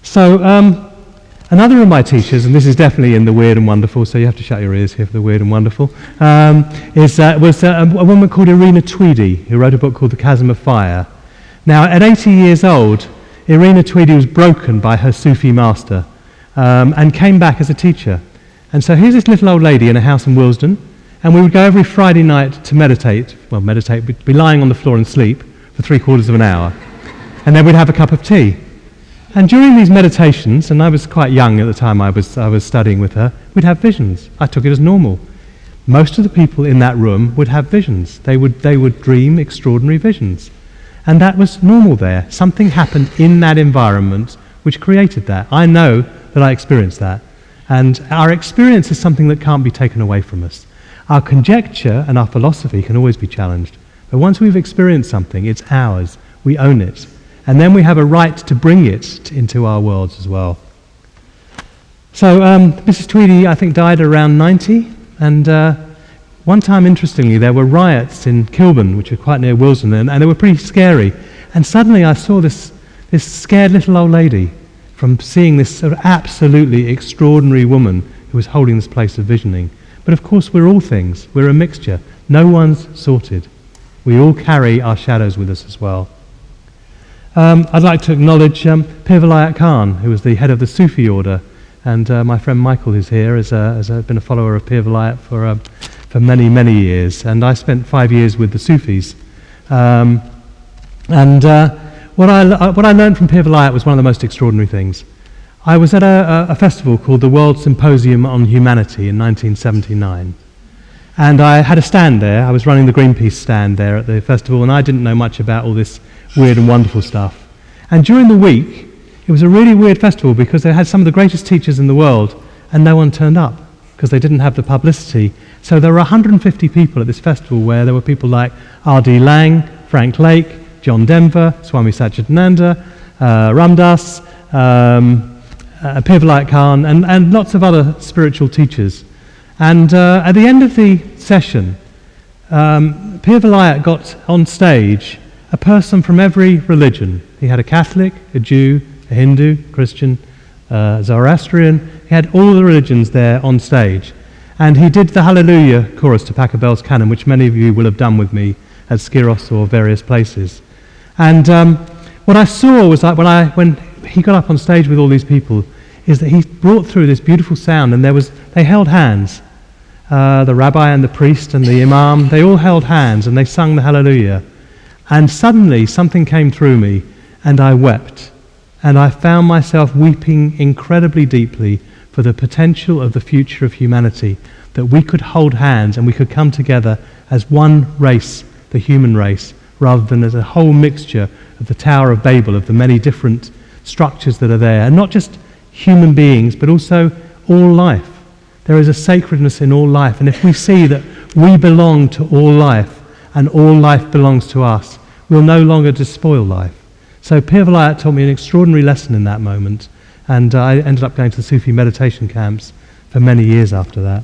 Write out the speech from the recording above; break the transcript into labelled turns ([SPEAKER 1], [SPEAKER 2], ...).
[SPEAKER 1] So another of my teachers, and this is definitely in the weird and wonderful, so you have to shut your ears here for the weird and wonderful, was a woman called Irina Tweedy, who wrote a book called The Chasm of Fire. Now, at 80 years old, Irina Tweedy was broken by her Sufi master and came back as a teacher. And so here's this little old lady in a house in Willesden, and we would go every Friday night to meditate, we'd be lying on the floor and sleep for 3/4 of an hour, and then we'd have a cup of tea. And during these meditations, and I was quite young at the time I was studying with her, we'd have visions. I took it as normal. Most of the people in that room would have visions. They would dream extraordinary visions. And that was normal there. Something happened in that environment which created that. I know that I experienced that. And our experience is something that can't be taken away from us. Our conjecture and our philosophy can always be challenged. But once we've experienced something, it's ours. We own it. And then we have a right to bring it into our worlds as well. So Mrs. Tweedy, I think, died around 90. And one time, interestingly, there were riots in Kilburn, which are quite near Willesden, and they were pretty scary. And suddenly I saw this scared little old lady from seeing this sort of absolutely extraordinary woman who was holding this place of visioning. But of course, we're all things. We're a mixture. No one's sorted. We all carry our shadows with us as well. I'd like to acknowledge Pir Vilayat Khan, who was the head of the Sufi order, and my friend Michael, who's here, has been a follower of Pir Vilayat for many, many years, and I spent 5 years with the Sufis. What I learned from Pir Vilayat was one of the most extraordinary things. I was at a festival called the World Symposium on Humanity in 1979. And I had a stand there. I was running the Greenpeace stand there at the festival, and I didn't know much about all this weird and wonderful stuff. And during the week, it was a really weird festival because they had some of the greatest teachers in the world, and no one turned up because they didn't have the publicity. So there were 150 people at this festival where there were people like R.D. Laing, Frank Lake, John Denver, Swami Satchidananda, Ramdas, Pir Vilayat Khan, and lots of other spiritual teachers. And at the end of the session, Pir Vilayat got on stage a person from every religion. He had a Catholic, a Jew, a Hindu, Christian, Zoroastrian. He had all the religions there on stage. And he did the Hallelujah chorus to Pachelbel's Canon, which many of you will have done with me at Skiros or various places. And what I saw was that when he got up on stage with all these people, is that he brought through this beautiful sound, and they held hands. The rabbi and the priest and the imam, they all held hands and they sung the Hallelujah. And suddenly something came through me and I wept. And I found myself weeping incredibly deeply for the potential of the future of humanity, that we could hold hands and we could come together as one race, the human race, rather than as a whole mixture of the Tower of Babel, of the many different structures that are there. And not just human beings, but also all life. There is a sacredness in all life. And if we see that we belong to all life and all life belongs to us, we'll no longer despoil life. So Pir Vilayat taught me an extraordinary lesson in that moment, and I ended up going to the Sufi meditation camps for many years after that.